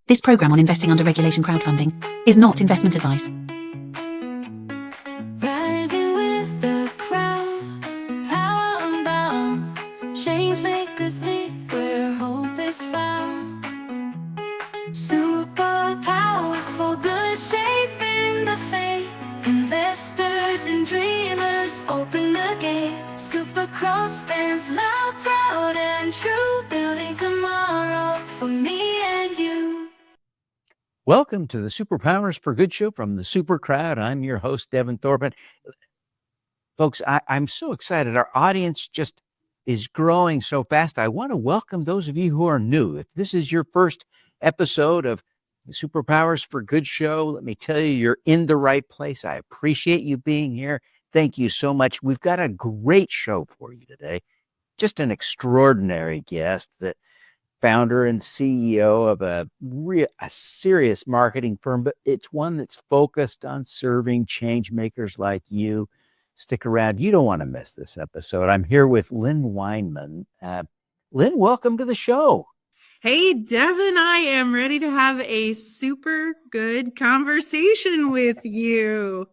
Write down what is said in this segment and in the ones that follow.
This program on investing under regulation crowdfunding is not investment advice. Rising with the crowd, power unbound. Changemakers lead where hope is found. Superpowers for good, shaping the fate. Investors and dreamers open the gate. Supercross stands loud, proud and true, building tomorrow for me and you. Welcome to the Superpowers for Good show from the Super Crowd. I'm your host, Devin Thorpe. Folks, I'm so excited. Our audience just is growing so fast. I want to welcome those of you who are new. If this is your first episode of the Superpowers for Good show, let me tell you, you're in the right place. I appreciate you being here. Thank you so much. We've got a great show for you today. Just an extraordinary guest, the founder and CEO of a serious marketing firm, but it's one that's focused on serving change makers like you. Stick around. You don't want to miss this episode. I'm here with Lyn Wineman. Lyn, welcome to the show. Hey, Devin, I am ready to have a super good conversation with you.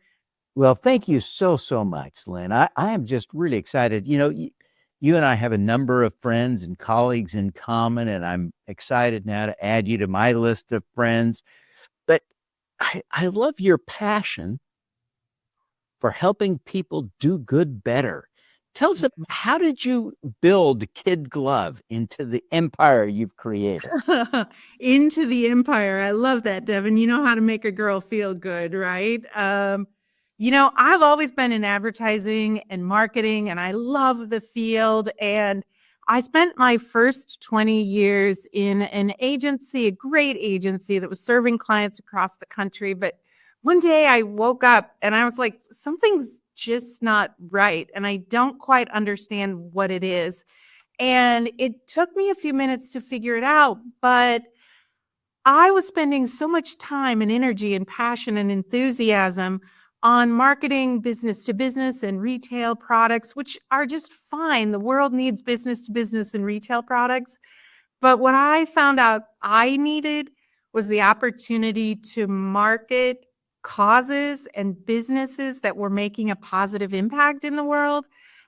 Well, thank you so much, Lyn. I am just really excited. You know, you and I have a number of friends and colleagues in common, and I'm excited now to add you to my list of friends. But I love your passion for helping people do good better. Tell us, how did you build KidGlov into the empire you've created? Into the empire. I love that, Devin. You know how to make a girl feel good, right? I've always been in advertising and marketing, and I love the field. And I spent my first 20 years in an agency, a great agency that was serving clients across the country. But one day I woke up and I was like, something's just not right. And I don't quite understand what it is. And it took me a few minutes to figure it out. But I was spending so much time and energy and passion and enthusiasm on marketing business to business and retail products, which are just fine. The world needs business to business and retail products. But what I found out I needed was the opportunity to market causes and businesses that were making a positive impact in the world.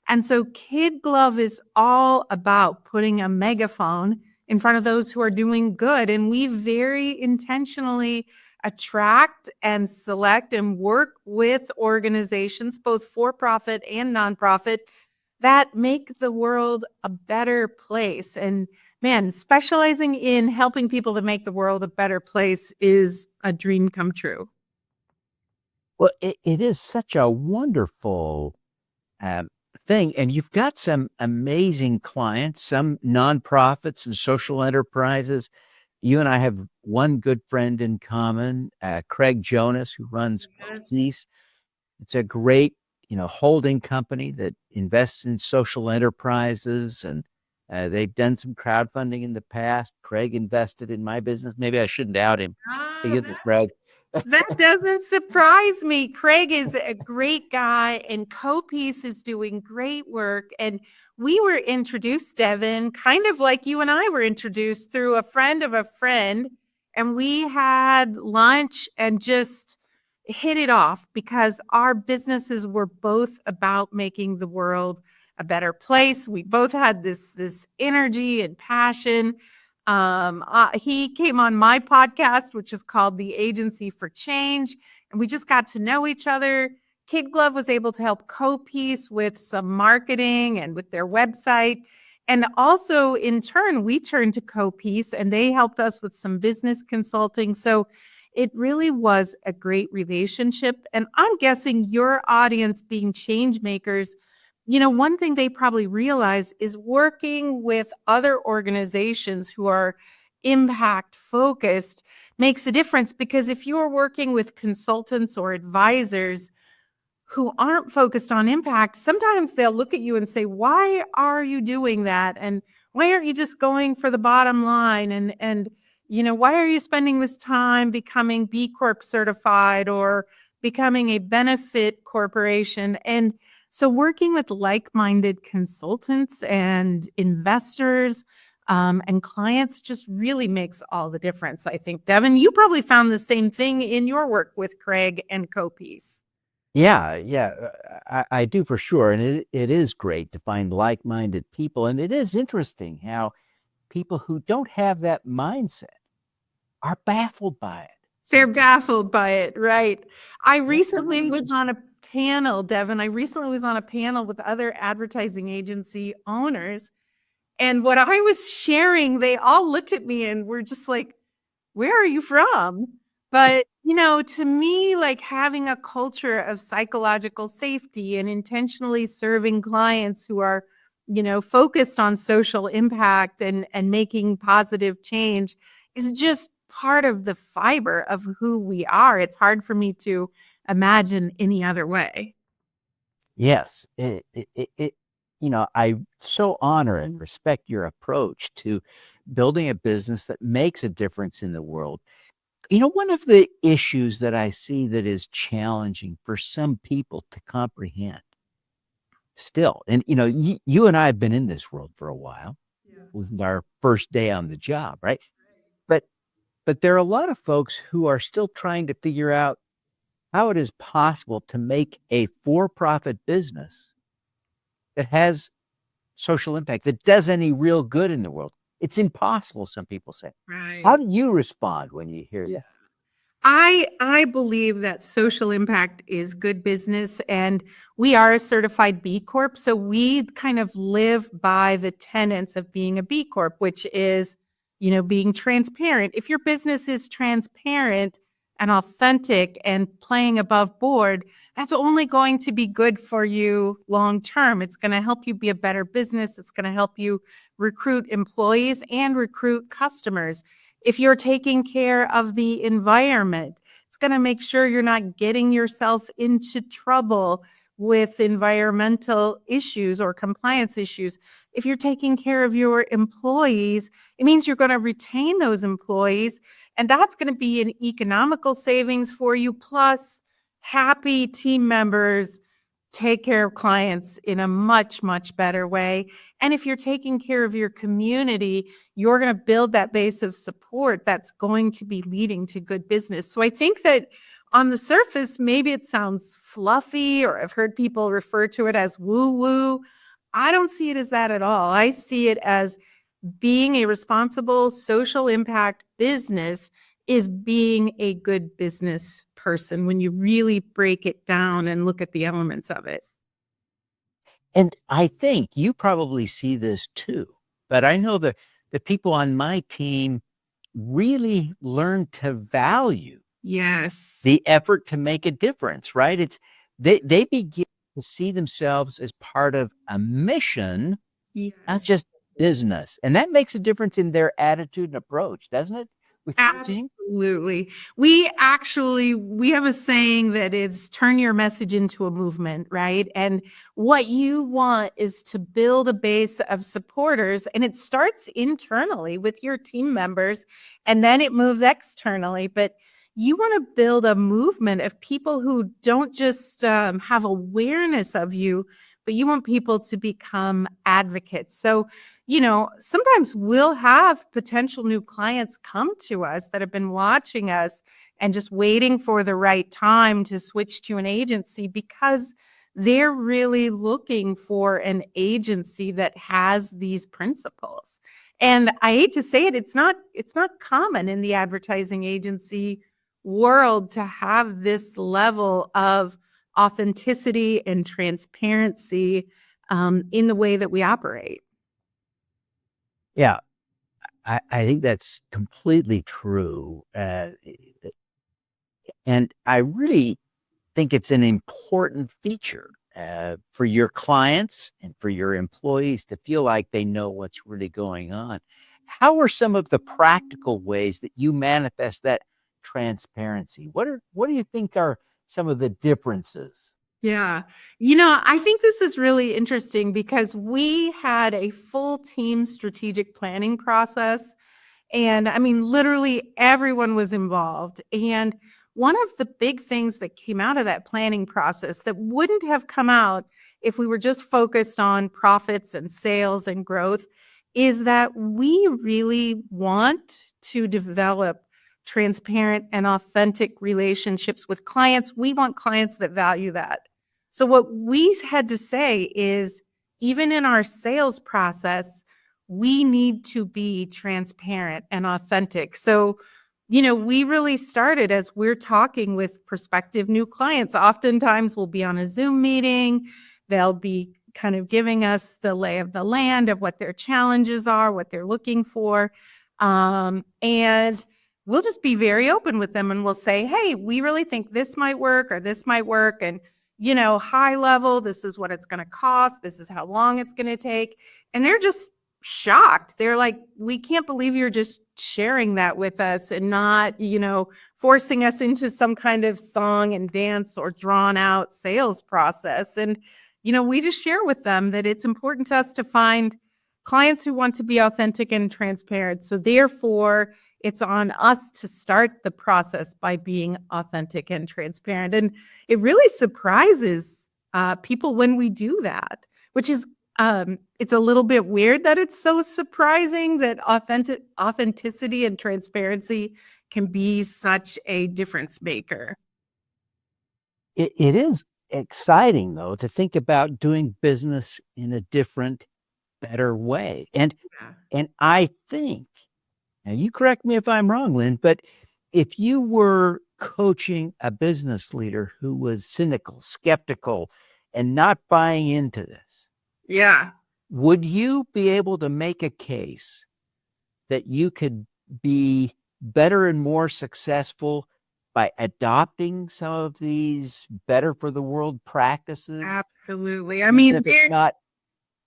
And so KidGlov is all about putting a megaphone in front of those who are doing good. And we very intentionally attract and select and work with organizations, both for-profit and nonprofit, that make the world a better place. And man, specializing in helping people to make the world a better place is a dream come true. Well, it is such a wonderful thing. And you've got some amazing clients, some nonprofits and social enterprises. You and I have one good friend in common, Craig Jonas, who runs Peace. It's a great, holding company that invests in social enterprises, and they've done some crowdfunding in the past. Craig invested in my business. Maybe I shouldn't out him. Craig. That doesn't surprise me. Craig is a great guy, and CoPeace is doing great work. And we were introduced, Devin, kind of like you and I were introduced through a friend of a friend. And we had lunch and just hit it off because our businesses were both about making the world a better place. We both had this energy and passion. He came on my podcast, which is called The Agency for Change, and we just got to know each other. KidGlov was able to help CoPeace with some marketing and with their website. And also, in turn, we turned to CoPeace and they helped us with some business consulting. So it really was a great relationship. And I'm guessing your audience, being change makers, one thing they probably realize is working with other organizations who are impact focused makes a difference, because if you're working with consultants or advisors who aren't focused on impact, sometimes they'll look at you and say, why are you doing that? And why aren't you just going for the bottom line? And why are you spending this time becoming B Corp certified or becoming a benefit corporation? And so working with like-minded consultants and investors And clients just really makes all the difference, I think. Devin, you probably found the same thing in your work with Craig and Copies. I do for sure. And it is great to find like-minded people. And it is interesting how people who don't have that mindset are baffled by it. They're baffled by it, right? I recently Yes. was on a panel, Devin. I recently was on a panel with other advertising agency owners. And what I was sharing, they all looked at me and were just like, where are you from? But, to me, like having a culture of psychological safety and intentionally serving clients who are, focused on social impact and making positive change is just part of the fiber of who we are. It's hard for me to imagine any other way. Yes. I so honor and respect your approach to building a business that makes a difference in the world. One of the issues that I see that is challenging for some people to comprehend still, and you and I have been in this world for a while. Yeah. It was our first day on the job, right? But there are a lot of folks who are still trying to figure out how it is possible to make a for-profit business that has social impact, that does any real good in the world. It's impossible, some people say. Right. How do you respond when you hear that? I believe that social impact is good business, and we are a certified B Corp. So we kind of live by the tenets of being a B Corp, which is, being transparent. If your business is transparent and authentic and playing above board, that's only going to be good for you long term. It's going to help you be a better business. It's going to help you recruit employees and recruit customers. If you're taking care of the environment, it's going to make sure you're not getting yourself into trouble with environmental issues or compliance issues. If you're taking care of your employees, it means you're going to retain those employees, and that's going to be an economical savings for you. Plus, happy team members take care of clients in a much, much better way. And if you're taking care of your community, you're going to build that base of support that's going to be leading to good business. So I think that on the surface, maybe it sounds fluffy, or I've heard people refer to it as woo-woo. I don't see it as that at all. I see it as being a responsible social impact business is being a good business person when you really break it down and look at the elements of it. And I think you probably see this too, but I know that the people on my team really learn to value Yes. the effort to make a difference, right? They begin to see themselves as part of a mission, not just business. And that makes a difference in their attitude and approach, doesn't it? With your team? Absolutely. We have a saying that is turn your message into a movement, right? And what you want is to build a base of supporters, and it starts internally with your team members, and then it moves externally. But you want to build a movement of people who don't just have awareness of you, but you want people to become advocates. So sometimes we'll have potential new clients come to us that have been watching us and just waiting for the right time to switch to an agency because they're really looking for an agency that has these principles. And I hate to say it, it's not common in the advertising agency world to have this level of authenticity and transparency in the way that we operate. Yeah, I think that's completely true. And I really think it's an important feature for your clients and for your employees to feel like they know what's really going on. How are some of the practical ways that you manifest that transparency? What do you think are some of the differences? Yeah. I think this is really interesting because we had a full team strategic planning process. And I mean, literally everyone was involved. And one of the big things that came out of that planning process that wouldn't have come out if we were just focused on profits and sales and growth is that we really want to develop transparent and authentic relationships with clients. We want clients that value that. So what we had to say is, even in our sales process, we need to be transparent and authentic. So, we really started as we're talking with prospective new clients. Oftentimes we'll be on a Zoom meeting. They'll be kind of giving us the lay of the land of what their challenges are, what they're looking for. And we'll just be very open with them, and we'll say, hey, we really think this might work or this might work. And, high level, this is what it's going to cost. This is how long it's going to take. And they're just shocked. They're like, we can't believe you're just sharing that with us and not, forcing us into some kind of song and dance or drawn out sales process. And, we just share with them that it's important to us to find clients who want to be authentic and transparent. So therefore, it's on us to start the process by being authentic and transparent. And it really surprises people when we do that, which is, it's a little bit weird that it's so surprising that authenticity and transparency can be such a difference maker. It is exciting, though, to think about doing business in a different, better way. And I think, now you correct me if I'm wrong, Lyn, but if you were coaching a business leader who was cynical, skeptical, and not buying into this, would you be able to make a case that you could be better and more successful by adopting some of these better for the world practices? Absolutely. I mean, not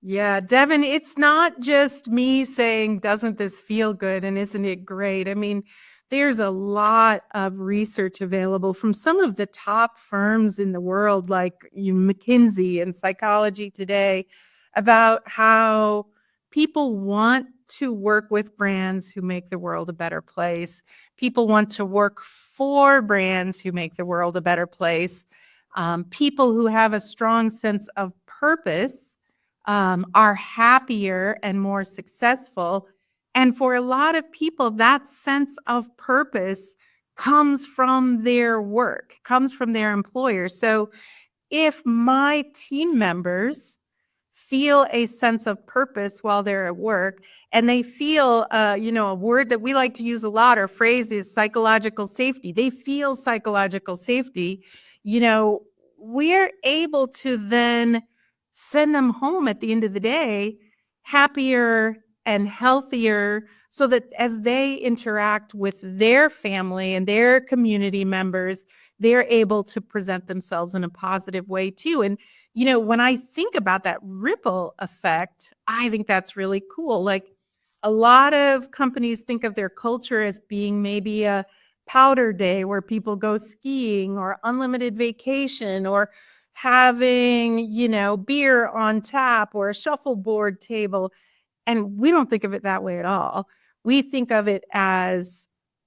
Devin, it's not just me saying, doesn't this feel good and isn't it great? I mean, there's a lot of research available from some of the top firms in the world, like McKinsey and Psychology Today, about how people want to work with brands who make the world a better place. People want to work for brands who make the world a better place. People who have a strong sense of purpose are happier and more successful. And for a lot of people, that sense of purpose comes from their work, comes from their employer. So if my team members feel a sense of purpose while they're at work, and they feel, a word that we like to use a lot, or phrase, is psychological safety. They feel psychological safety. We're able to then send them home at the end of the day happier and healthier, so that as they interact with their family and their community members, they're able to present themselves in a positive way too. And when I think about that ripple effect, I think that's really cool. Like, a lot of companies think of their culture as being maybe a powder day where people go skiing, or unlimited vacation, or having, beer on tap, or a shuffleboard table. And we don't think of it that way at all. We think of it as,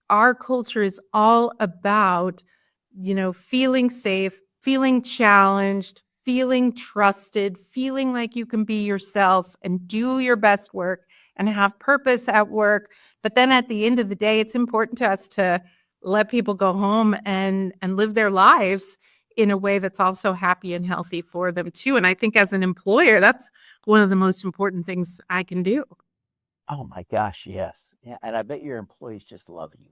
our culture is all about, feeling safe, feeling challenged, feeling trusted, feeling like you can be yourself and do your best work and have purpose at work. But then at the end of the day, it's important to us to let people go home and live their lives in a way that's also happy and healthy for them too. And I think as an employer, that's one of the most important things I can do. Oh my gosh, yes. Yeah, and I bet your employees just love you.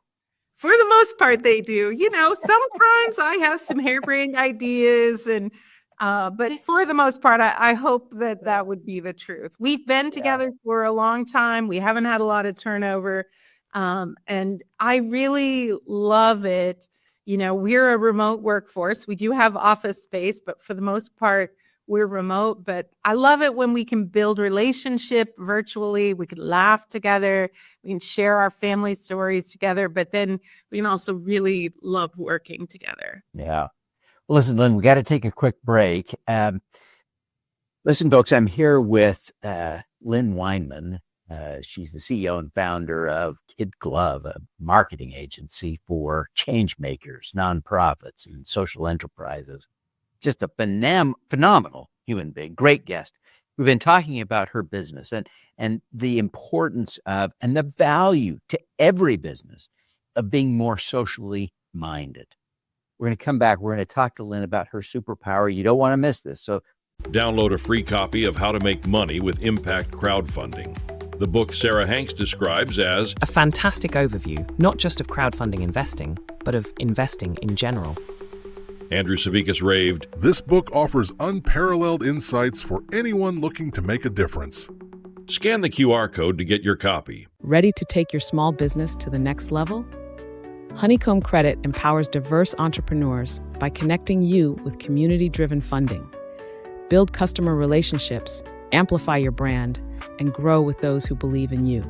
For the most part, they do. Sometimes I have some harebrained ideas, but for the most part, I hope that would be the truth. We've been together for a long time. We haven't had a lot of turnover. And I really love it. We're a remote workforce. We do have office space, but for the most part, we're remote. But I love it when we can build relationship virtually. We can laugh together. We can share our family stories together, but then we can also really love working together. Yeah. Well, listen, Lyn, we got to take a quick break. Listen, folks, I'm here with Lyn Wineman. She's the CEO and founder of KidGlov, a marketing agency for changemakers, nonprofits, and social enterprises. Just a phenomenal human being, great guest. We've been talking about her business and the importance of and the value to every business of being more socially minded. We're going to come back. We're going to talk to Lyn about her superpower. You don't want to miss this. So Download a free copy of How to Make Money with Impact Crowdfunding, the book Sarah Hanks describes as a fantastic overview, not just of crowdfunding investing, but of investing in general. Andrew Savickas raved, This book offers unparalleled insights for anyone looking to make a difference. scan the QR code to get your copy. Ready to take your small business to the next level? Honeycomb Credit empowers diverse entrepreneurs by connecting you with community-driven funding. Build customer relationships, amplify your brand, and grow with those who believe in you.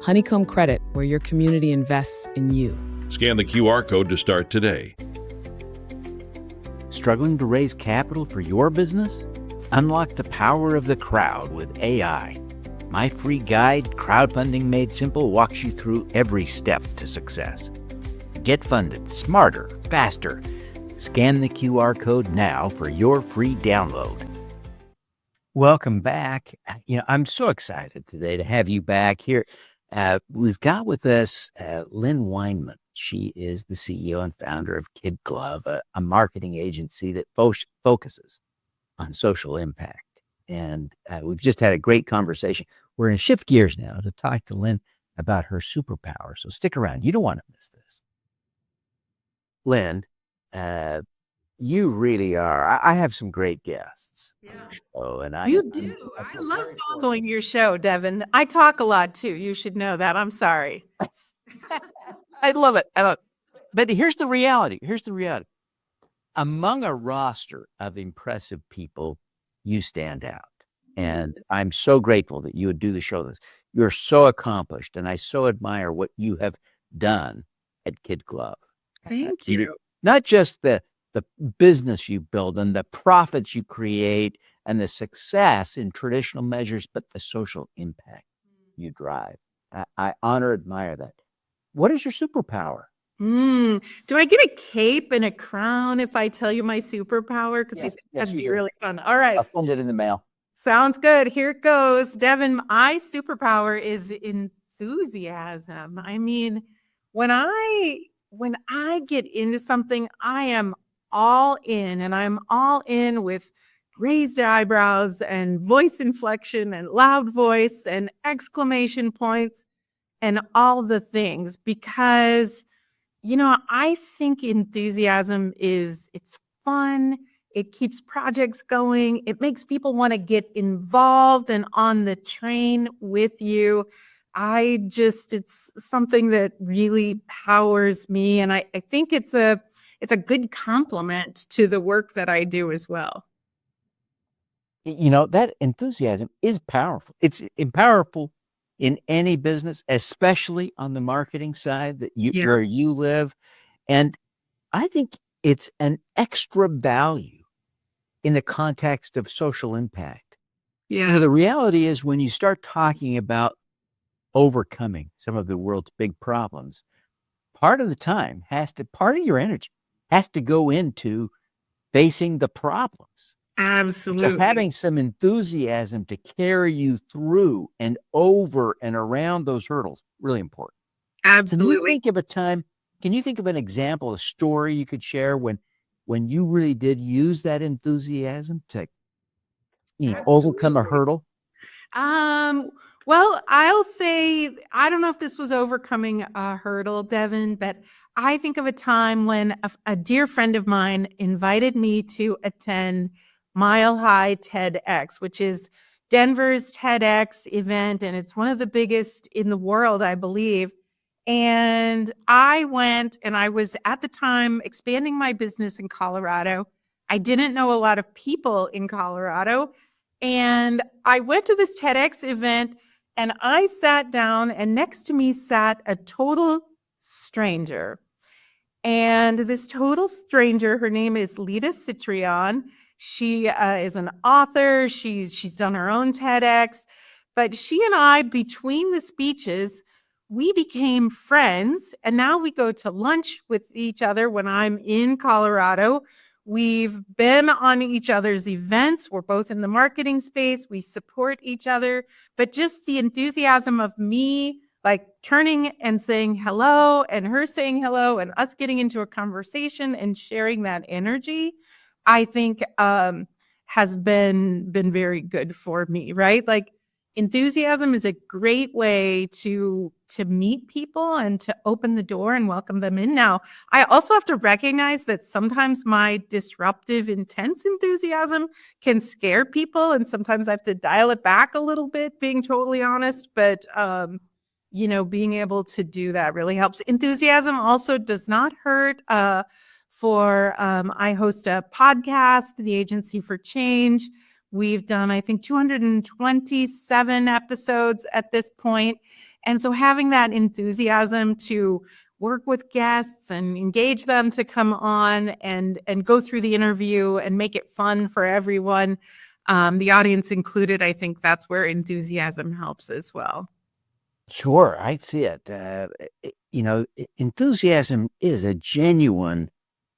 Honeycomb Credit, where your community invests in you. Scan the QR code to start today. struggling to raise capital for your business? Unlock the power of the crowd with AI. My free guide, Crowdfunding Made Simple, walks you through every step to success. Get funded smarter, faster. Scan the QR code now for your free download. Welcome back. I'm so excited today to have you back here. We've got with us Lyn Wineman. She is the CEO and founder of KidGlov, a marketing agency that focuses on social impact. And we've just had a great conversation. We're going to shift gears now to talk to Lyn about her superpower. So stick around. You don't want to miss this. Lyn, you really are. I have some great guests. Yeah. And You do. I love following your show, Devin. I talk a lot too. You should know that. I'm sorry. I love it. But here's the reality. Among a roster of impressive people, you stand out. And I'm so grateful that you would do the show. You're so accomplished, and I so admire what you have done at KidGlov. Thank you. Not just the business you build and the profits you create and the success in traditional measures, but the social impact you drive. I admire that. What is your superpower? Do I get a cape and a crown if I tell you my superpower? Because Yes, that'd you be do. really fun. All right. I'll send it in the mail. Sounds good. Here it goes. Devin, my superpower is enthusiasm. I mean, when I get into something, I am all in, and I'm all in with raised eyebrows and voice inflection and loud voice and exclamation points and all the things, because I think enthusiasm it's fun. It keeps projects going. It makes people want to get involved and on the train with you. It's something that really powers me. And I think it's a good compliment to the work that I do as well. That enthusiasm is powerful. It's powerful in any business, especially on the marketing side where you live. And I think it's an extra value in the context of social impact. The reality is when you start talking about overcoming some of the world's big problems, part of your energy has to go into facing the problems. Absolutely. So having some enthusiasm to carry you through and over and around those hurdles, really important. Absolutely. Can you think of an example, a story you could share when you really did use that enthusiasm to overcome a hurdle? Well, I'll say, I don't know if this was overcoming a hurdle, Devin, but I think of a time when a dear friend of mine invited me to attend Mile High TEDx, which is Denver's TEDx event, and it's one of the biggest in the world, I believe. And I went, and I was at the time expanding my business in Colorado. I didn't know a lot of people in Colorado. And I went to this TEDx event, and I sat down, and next to me sat a total stranger. And this total stranger, her name is Lita Citrion. She is an author. She's done her own TEDx. But she and I, between the speeches, we became friends. And now we go to lunch with each other when I'm in Colorado. We've been on each other's events. We're both in the marketing space. We support each other. But just the enthusiasm of me, like turning and saying hello and her saying hello and us getting into a conversation and sharing that energy, I think has been very good for me, right? Like enthusiasm is a great way to meet people and to open the door and welcome them in. Now, I also have to recognize that sometimes my disruptive, intense enthusiasm can scare people, and sometimes I have to dial it back a little bit, being totally honest. But being able to do that really helps. Enthusiasm also does not hurt. I host a podcast, the Agency for Change. We've done, I think, 227 episodes at this point. And so having that enthusiasm to work with guests and engage them to come on and go through the interview and make it fun for everyone, the audience included, I think that's where enthusiasm helps as well. Sure, I see it. Enthusiasm is a genuine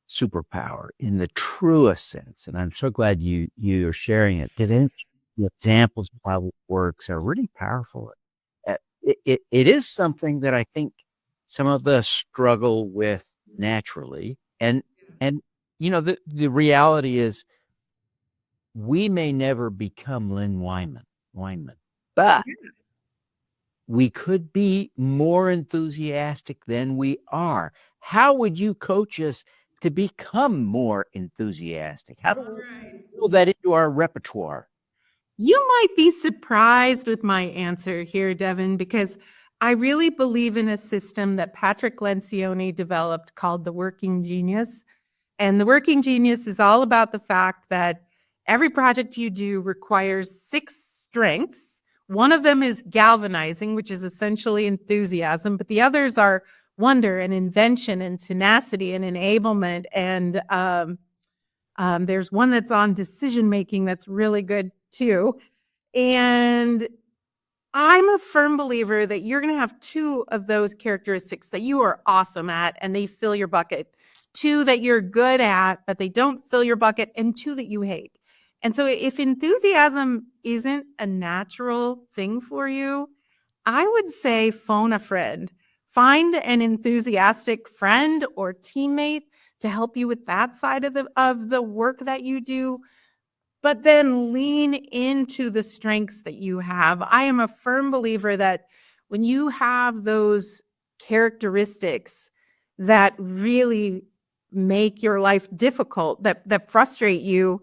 superpower in the truest sense, and I'm so glad you're sharing it. The examples of how it works are really powerful. It is something that I think some of us struggle with naturally, and the reality is we may never become Lyn Wineman, but we could be more enthusiastic than we are. How would you coach us to become more enthusiastic? How do we build that into our repertoire? You might be surprised with my answer here, Devin, because I really believe in a system that Patrick Lencioni developed called the Working Genius. And the Working Genius is all about the fact that every project you do requires 6 strengths. One of them is galvanizing, which is essentially enthusiasm, but the others are wonder and invention and tenacity and enablement. And there's one that's on decision making that's really good too. And I'm a firm believer that you're going to have 2 of those characteristics that you are awesome at and they fill your bucket, 2 that you're good at but they don't fill your bucket, and 2 that you hate. And so if enthusiasm isn't a natural thing for you, I would say phone a friend. Find an enthusiastic friend or teammate to help you with that side of the work that you do, but then lean into the strengths that you have. I am a firm believer that when you have those characteristics that really make your life difficult, that frustrate you,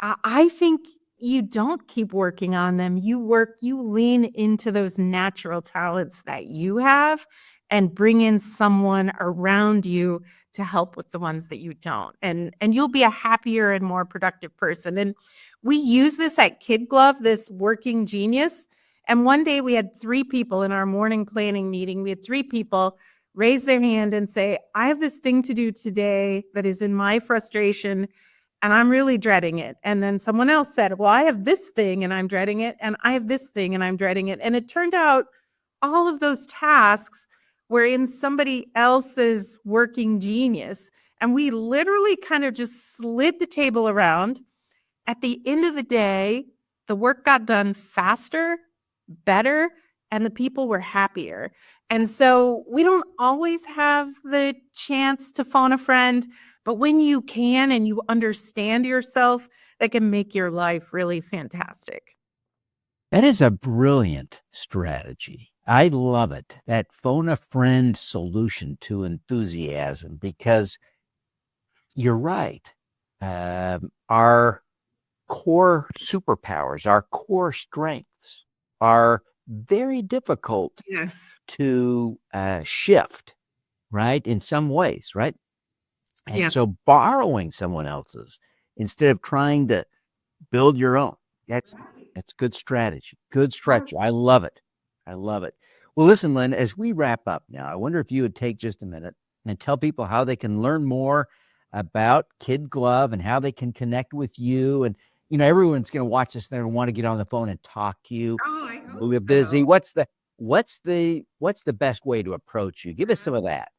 I think you don't keep working on them. You lean into those natural talents that you have and bring in someone around you to help with the ones that you don't. And you'll be a happier and more productive person. And we use this at KidGlov, this Working Genius. And one day we had 3 people in our morning planning meeting. We had 3 people raise their hand and say, I have this thing to do today that is in my frustration and I'm really dreading it. And then someone else said, well, I have this thing and I'm dreading it. And I have this thing and I'm dreading it. And it turned out all of those tasks were in somebody else's Working Genius. And we literally kind of just slid the table around. At the end of the day, the work got done faster, better, and the people were happier. And so we don't always have the chance to phone a friend, but when you can and you understand yourself, that can make your life really fantastic. That is a brilliant strategy. I love it. That phone a friend solution to enthusiasm, because you're right. Our core superpowers, our core strengths are very difficult to shift, right? In some ways, right? And so borrowing someone else's instead of trying to build your own, that's good strategy. Good strategy. I love it. I love it. Well, listen, Lyn, as we wrap up now, I wonder if you would take just a minute and tell people how they can learn more about KidGlov and how they can connect with you. And, everyone's going to watch this there and want to get on the phone and talk to you. Oh, I hope We're busy. What's the best way to approach you? Give us some of that.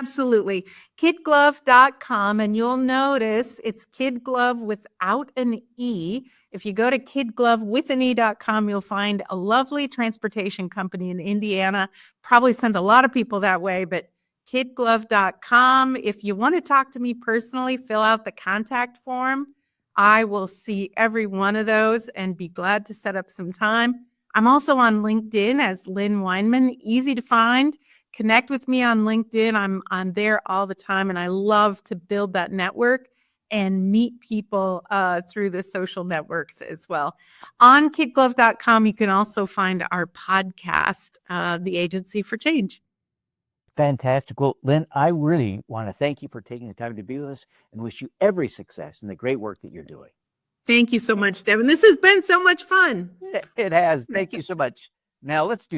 Absolutely. KidGlov.com, and you'll notice it's KidGlov without an E. If you go to KidGlov.com, you'll find a lovely transportation company in Indiana. Probably send a lot of people that way, but KidGlov.com. If you want to talk to me personally, fill out the contact form. I will see every one of those and be glad to set up some time. I'm also on LinkedIn as Lyn Wineman, easy to find. Connect with me on LinkedIn. I'm there all the time, and I love to build that network and meet people through the social networks as well. On KidGlov.com, you can also find our podcast, The Agency for Change. Fantastic. Well, Lyn, I really want to thank you for taking the time to be with us and wish you every success in the great work that you're doing. Thank you so much, Devin. This has been so much fun. It has. Thank you so much. Now let's do